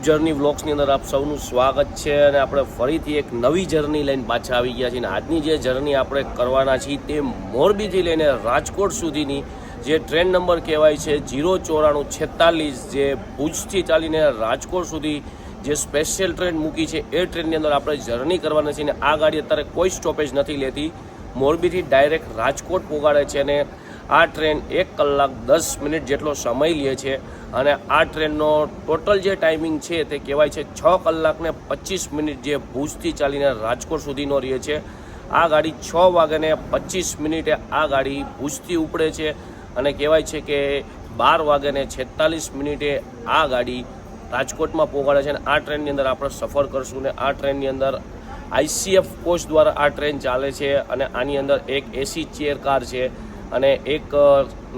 Journey વ્લોગ્સની અંદર આપ સૌનું સ્વાગત છે અને આપણે ફરીથી એક નવી જર્ની લઈને પાછા આવી ગયા છીએ. આજની જે જર્ની આપણે કરવાના છીએ તે મોરબીથી લઈને રાજકોટ સુધીની જે ટ્રેન નંબર કહેવાય છે 09446, જે ભુજથી ચાલીને રાજકોટ સુધી જે સ્પેશિયલ ટ્રેન મૂકી છે એ ટ્રેનની અંદર આપણે જર્ની કરવાના છીએ. અને આ ગાડી અત્યારે કોઈ સ્ટોપેજ નથી લેતી, મોરબીથી ડાયરેક્ટ રાજકોટ પહોંચાડે છે અને આ ટ્રેન 1 કલાક 10 મિનિટ જેટલો સમય લે છે. અને આ ટ્રેનનો ટોટલ જે ટાઈમિંગ છે તે કહેવાય છે 6 કલાક ને 25 મિનિટ, જે ભુજથી ચાલીને રાજકોટ સુધીનો રહે છે. આ ગાડી 6 વાગ્યાને 25 મિનિટે આ ગાડી ભુજથી ઉપડે છે અને કહેવાય છે કે 12 વાગ્યાને 46 મિનિટે આ ગાડી રાજકોટમાં પહોંચાડે છે. અને આ ટ્રેનની અંદર આપણે સફર કરશું ને આ ટ્રેનની અંદર ICF કોચ દ્વારા આ ટ્રેન ચાલે છે. અને આની અંદર એક એસી ચેર કાર છે અને એક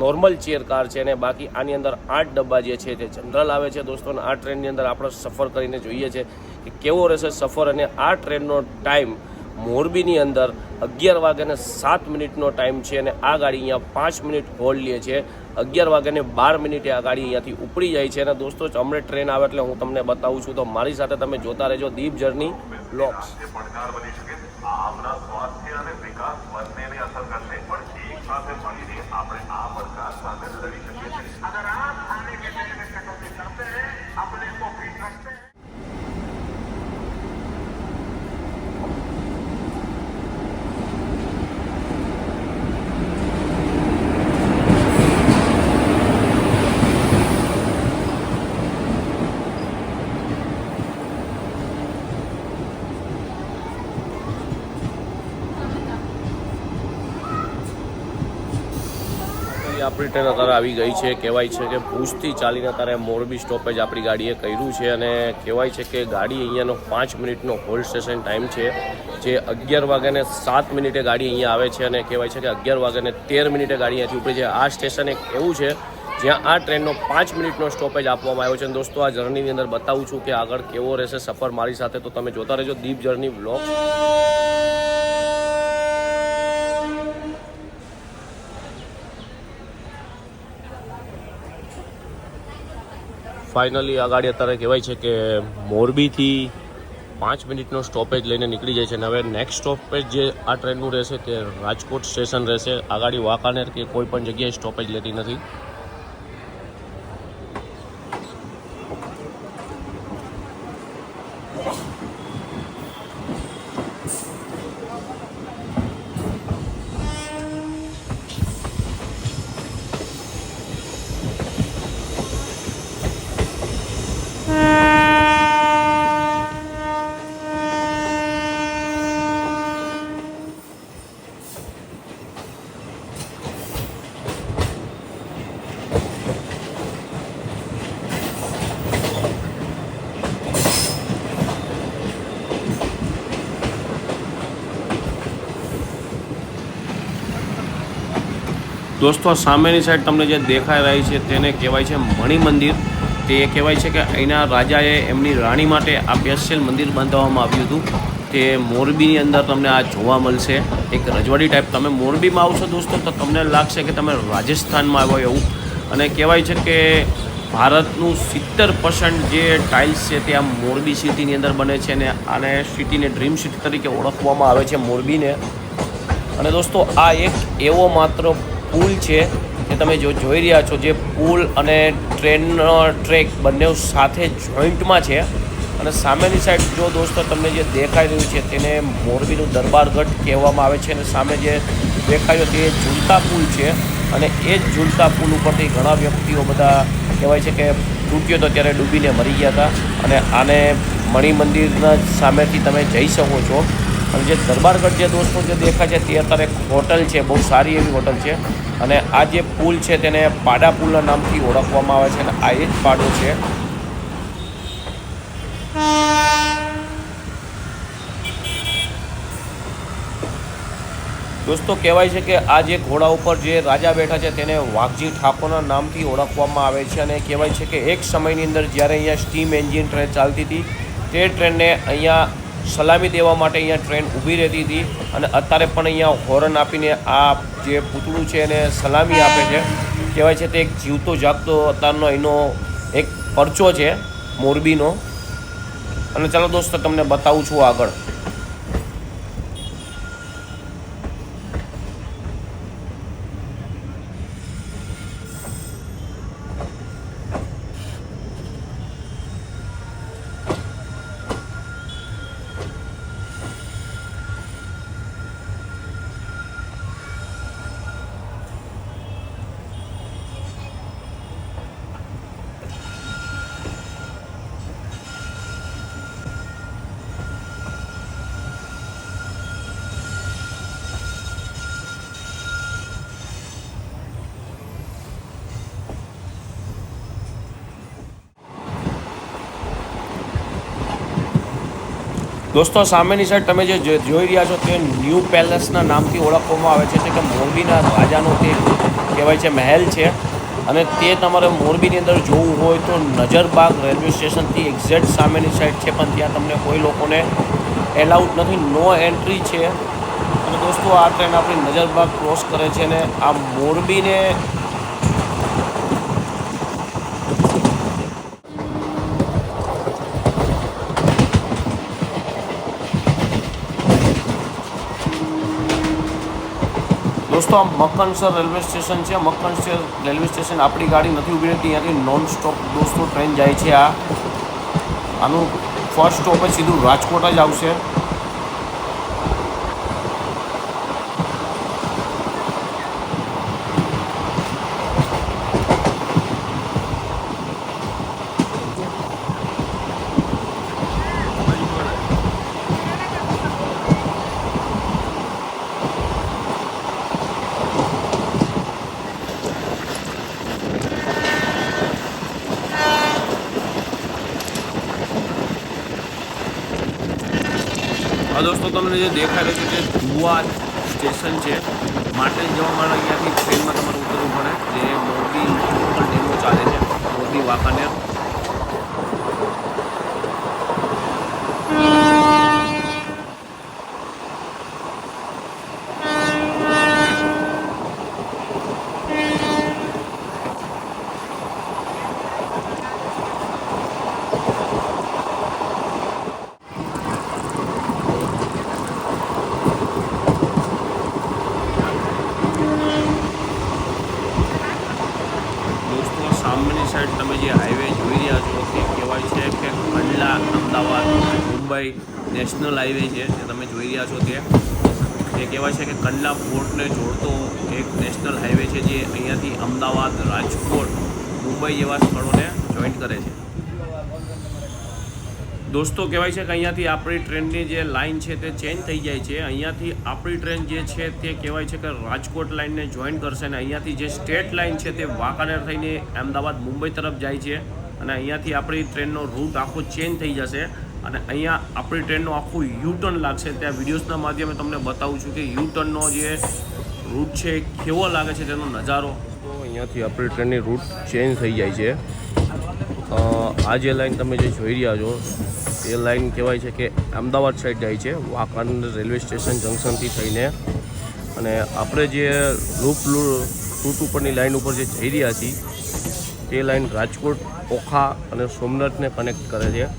નોર્મલ ચેર કાર છે અને બાકી આની અંદર 8 ડબ્બા જે છે તે જનરલ આવે છે. દોસ્તો, આ ટ્રેનની અંદર આપણે સફર કરીને જોઈએ છે કે કેવો રહેશે સફર. અને આ ટ્રેનનો ટાઈમ મોરબીની અંદર 11 વાગ્યાને 7 મિનિટનો ટાઈમ છે અને આ ગાડી અહીંયા 5 મિનિટ હોલ્ડ લે છે. 11 વાગ્યાને 12 મિનિટે આ ગાડી અહીંયાથી ઉપડી જાય છે. અને દોસ્તો, હમણાં ટ્રેન આવે એટલે હું તમને બતાવું છું, તો મારી સાથે તમે જોતા રહેજો દીપ જર્ની બ્લોગ્સ. આપણી ટ્રેન અત્યારે આવી ગઈ છે. કહેવાય છે કે ભુજથી ચાલીને અત્યારે મોરબી સ્ટોપેજ આપણી ગાડીએ કર્યું છે અને કહેવાય છે કે ગાડી અહીંયાનો 5 મિનિટનો હોલ્ડ સ્ટેશન ટાઈમ છે, જે 11 વાગ્યાને 7 મિનિટે ગાડી અહીંયા આવે છે અને કહેવાય છે કે 11 વાગ્યાને 13 મિનિટે ગાડી અહીંયાથી ઉપડી છે. આ સ્ટેશન એક એવું છે જ્યાં આ ટ્રેનનો 5 મિનિટનો સ્ટોપેજ આપવામાં આવ્યો છે. અને દોસ્તો, આ જર્નીની અંદર બતાવું છું કે આગળ કેવો રહેશે સફર મારી સાથે, તો તમે જોતા રહેજો દીપ જર્ની વ્લોગ. ફાઇનલી આ ગાડી અત્યારે કહેવાય છે કે મોરબીથી 5 મિનિટનો સ્ટોપેજ લઈને નીકળી જાય છે. અને હવે નેક્સ્ટ સ્ટોપેજ જે આ ટ્રેનનું રહેશે તે રાજકોટ સ્ટેશન રહેશે. આ ગાડી વાંકાનેર કે કોઈ પણ જગ્યાએ સ્ટોપેજ લેતી નથી. દોસ્તો, સામેની સાઈડ તમને જે દેખાઈ રહી છે તેને કહેવાય છે મણિ મંદિર. તે કહેવાય છે કે અહીંના રાજાએ એમની રાણી માટે આ સ્પેશિયલ મંદિર બાંધવામાં આવ્યું હતું. તે મોરબીની અંદર તમને આ જોવા મળશે. એક રજવાડી ટાઈપ. તમે મોરબીમાં આવશો દોસ્તો તો તમને લાગશે કે તમે રાજસ્થાનમાં આવ્યો એવું. અને કહેવાય છે કે ભારતનું 70% જે ટાઇલ્સ છે તે આ મોરબી સિટીની અંદર બને છે અને આને સિટીને ડ્રીમ સિટી તરીકે ઓળખવામાં આવે છે મોરબીને. અને દોસ્તો, આ એક એવો માત્ર પુલ છે કે તમે જોઈ રહ્યા છો, જે પુલ અને ટ્રેનનો ટ્રેક બંને સાથે જોઈન્ટમાં છે. અને સામેની સાઈડ જો દોસ્તો તમને જે દેખાઈ રહ્યું છે તેને મોરબીનું દરબારગઢ કહેવામાં આવે છે. અને સામે જે દેખાયો તે ઝૂલતા પુલ છે અને એ જ ઝૂલતા પુલ ઉપરથી ઘણા વ્યક્તિઓ બધા કહેવાય છે કે તૂટ્યો તો ત્યારે ડૂબીને મરી ગયા હતા. અને આને મણિ મંદિરના સામેથી તમે જઈ શકો છો. અને જે દરબારગઢ જે દોસ્તો જે દેખાય છે તે અત્યારે એક હોટલ છે, બહુ સારી એવી હોટલ છે. અને આ જે પુલ છે તેને પાડા પુલના નામથી ઓળખવામાં આવે છે અને આ એ જ પાડો છે. દોસ્તો કહેવાય છે કે આ જે ઘોડા ઉપર જે રાજા બેઠા છે તેને વાઘજી ઠાકોરના નામથી ઓળખવામાં આવે છે અને કહેવાય છે કે એક સમયની અંદર જ્યારે અહીંયા સ્ટીમ એન્જિન ટ્રેન ચાલતી હતી તે ટ્રેનને અહીંયા સલામી દેવા માટે અહીંયા ટ્રેન ઊભી રહેતી હતી અને અત્યારે પણ અહીંયા હોર્ન આપીને આ જે પૂતળું છે એને સલામી આપે છે. કહેવાય છે તે એક જીવતો જાગતો અત્યારનો એનો એક પરચો છે મોરબીનો. અને ચાલો દોસ્તો તમને બતાવું છું આગળ. દોસ્તો સામેની સાઈડ તમે જે જોઈ રહ્યા છો તે ન્યૂ પેલેસના નામથી ઓળખવામાં આવે છે કે મોરબીના રાજાનો તે કહેવાય છે મહેલ છે. અને તે તમારે મોરબીની અંદર જોવું હોય તો નજરબાગ રેલવે સ્ટેશનથી એક્ઝેક્ટ સામેની સાઈડ છે, પણ ત્યાં તમને કોઈ લોકોને એલાઉડ નથી, નો એન્ટ્રી છે. અને દોસ્તો આ ટ્રેન આપણી નજરબાગ ક્રોસ કરે છે ને આ મોરબીને દોસ્તો આ મક્કનસર રેલવે સ્ટેશન છે. મક્કનસર રેલવે સ્ટેશન આપણી ગાડી નથી ઊભી રહેતી, ત્યાંથી નોન સ્ટોપ દોસ્તો ટ્રેન જાય છે. આનું ફર્સ્ટ સ્ટોપ સીધું રાજકોટ જ આવશે. દોસ્તો તમને જે દેખાઈ રહ્યું છે તે ધુવા સ્ટેશન છે. માટે જવા માટે અહીંયાથી ટ્રેનમાં તમારે ઉતરવું પડે, જે મોરબી લોકલ ડેમો ચાલે છે, મોરબી વાંકાનેર. સામેની સાઈડ તમે જે હાઈવે જોઈ રહ્યા છો તે કહેવાય છે કે કંડલા અમદાવાદ મુંબઈ નેશનલ હાઈવે છે, જે તમે જોઈ રહ્યા છો તે કહેવાય છે કે કંડલા પોર્ટને જોડતો એક નેશનલ હાઈવે છે, જે અહીંયાથી અમદાવાદ, રાજકોટ, મુંબઈ જેવા સ્થળોને જોઈન્ટ કરે છે. દોસ્તો કહેવાય છે કે અહીંયાથી આપણી ટ્રેનની જે લાઇન છે તે ચેન્જ થઈ જાય છે. અહીંયાથી આપણી ટ્રેન જે છે તે કહેવાય છે કે રાજકોટ લાઇનને જોઈન કરશે અને અહીંયાથી જે સ્ટેટ લાઇન છે તે વાંકાનેર થઈને અમદાવાદ, મુંબઈ તરફ જાય છે. અને અહીંયાથી આપણી ટ્રેનનો રૂટ આખો ચેન્જ થઈ જશે અને અહીંયા આપણી ટ્રેનનો આખું યુટર્ન લાગશે. ત્યાં વિડીયોઝના માધ્યમે તમને બતાવું છું કે યુટર્નનો જે રૂટ છે કેવો લાગે છે તેનો નજારો. તો અહીંયાથી આપણી ટ્રેનની રૂટ ચેન્જ થઈ જાય છે. આ જે લાઇન તમે જે જોઈ રહ્યા છો એ લાઇન કહેવાય છે કે અમદાવાદ સાઈડ જાય છે, વાંકાનેર રેલવે સ્ટેશન જંકશનથી થઈને. અને આપણે જે રૂટ ઉપરની લાઇન ઉપર જે જઈ રહ્યા છીએ તે લાઇન રાજકોટ, ઓખા અને સોમનાથને કનેક્ટ કરે છે.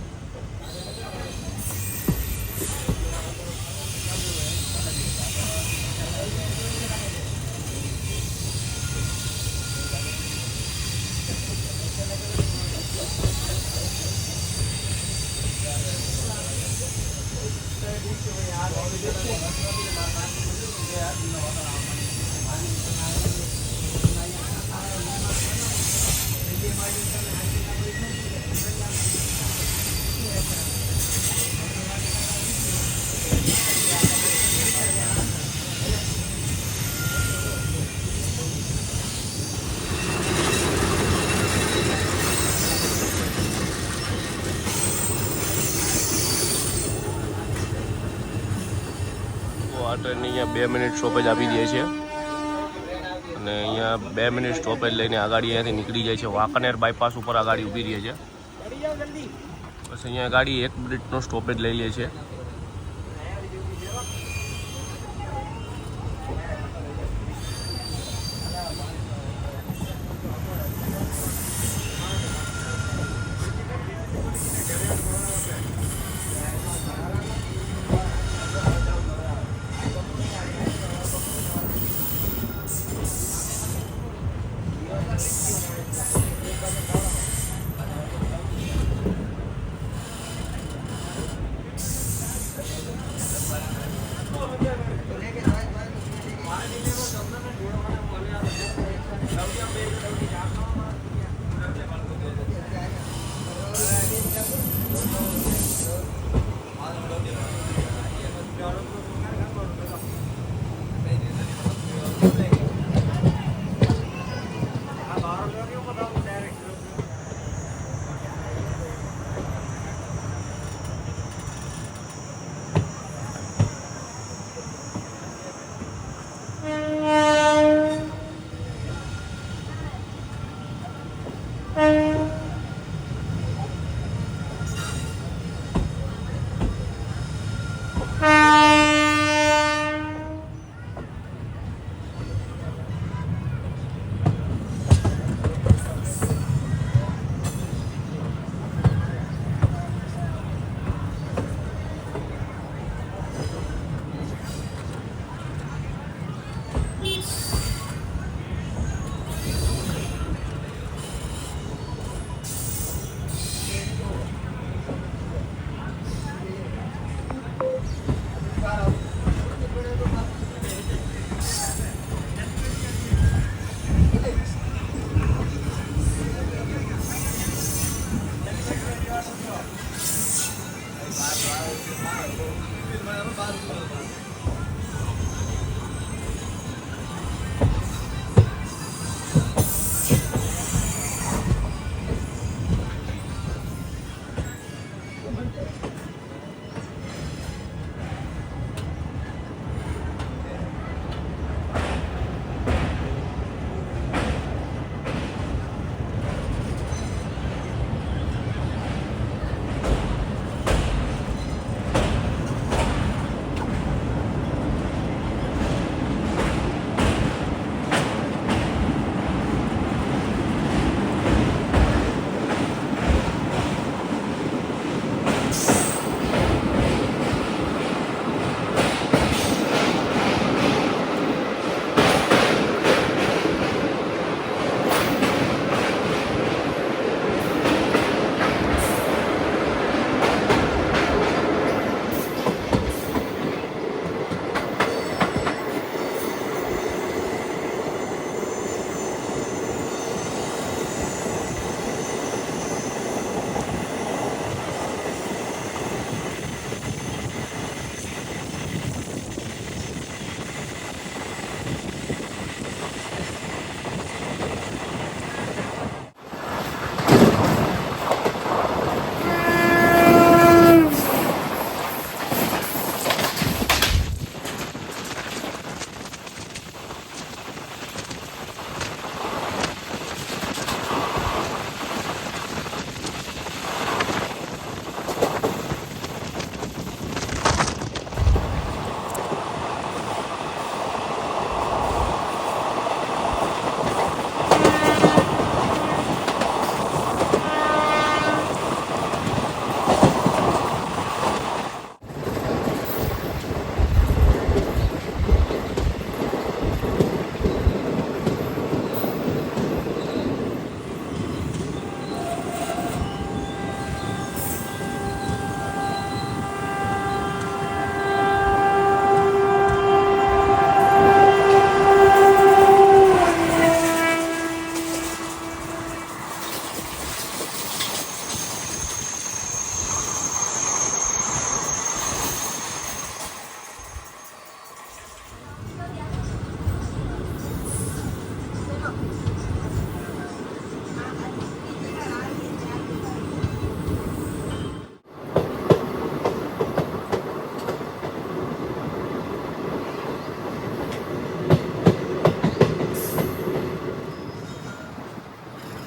તો આ ટ્રેનની અહીંયા 2 મિનિટ સ્ટોપેજ આપી દે છે અને અહીંયા 2 મિનિટ સ્ટોપેજ લઈને આ ગાડી અહીંયાથી નીકળી જાય છે. વાંકાનેર બાયપાસ ઉપર આ ગાડી ઊભી રહે છે. બસ અહીંયા ગાડી 1 મિનિટનો સ્ટોપેજ લઈ લે છે.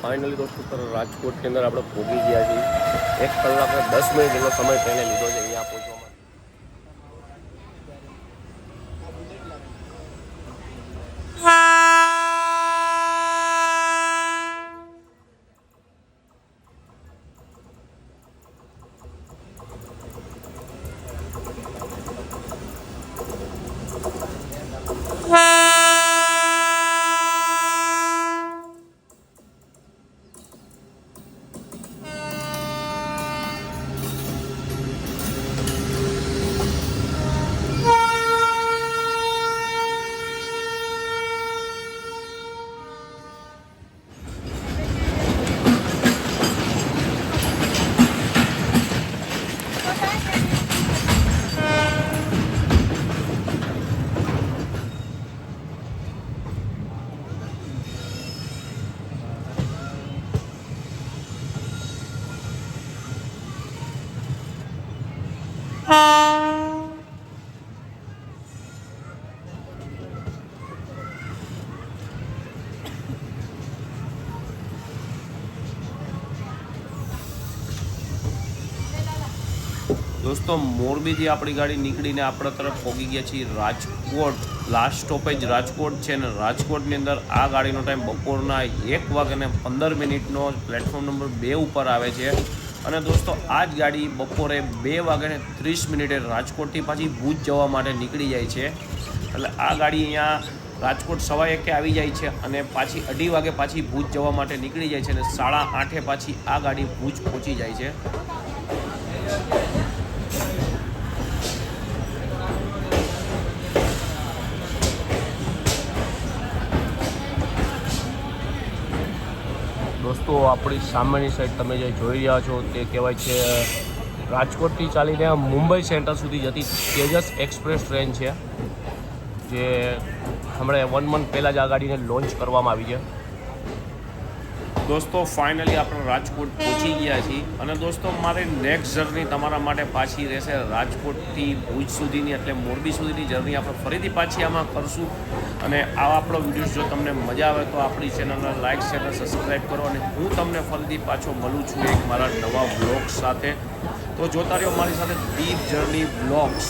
ફાઇનલી દોસ્તો રાજકોટની અંદર આપણે પહોંચી ગયા છીએ. 1 કલાક અને 10 મિનિટ જેટલો સમય ટ્રેને લીધો છે અહીંયા પહોંચવામાં. દોસ્તો મોરબીથી આપણી ગાડી નીકળીને આપણા તરફ પહોંચી ગયા છીએ રાજકોટ. લાસ્ટ સ્ટોપેજ રાજકોટ છે અને રાજકોટની અંદર આ ગાડીનો ટાઈમ બપોરના 1:15 પ્લેટફોર્મ નંબર 2 ઉપર આવે છે. અને દોસ્તો આ જ ગાડી બપોરે 2:30 રાજકોટથી પાછી ભુજ જવા માટે નીકળી જાય છે. એટલે આ ગાડી અહીંયા રાજકોટ 1:15 આવી જાય છે અને પાછી 2:30 વાગે પાછી ભુજ જવા માટે નીકળી જાય છે અને 8:30 પાછી આ ગાડી ભુજ પહોંચી જાય છે. દોસ્તો આપણી સામેની સાઈડ તમે જે જોઈ રહ્યા છો તે કહેવાય છે રાજકોટથી ચાલીને મુંબઈ સેન્ટર સુધી જતી તેજસ એક્સપ્રેસ ટ્રેન છે, જે હમણાં 1 મંથ પહેલાં જ આ ગાડીને લોન્ચ કરવામાં આવી છે. દોસ્તો ફાઇનલી આપણે રાજકોટ પહોંચી ગયા છીએ અને દોસ્તો મારી નેક્સ્ટ જર્ની તમારા માટે પાછી રહેશે રાજકોટથી ભુજ સુધીની, એટલે મોરબી સુધીની જર્ની આપણે ફરીથી પાછી આમાં કરશું. અને આવા આપણો વિડીયો જો તમને મજા આવે તો આપણી ચેનલને લાઇક શેર અને સબસ્ક્રાઈબ કરો. અને હું તમને ફરીથી પાછો મળું છું એક મારા નવા બ્લોગ્સ સાથે. તો જોતા રહ્યો મારી સાથે દીપ જર્ની બ્લોગ્સ.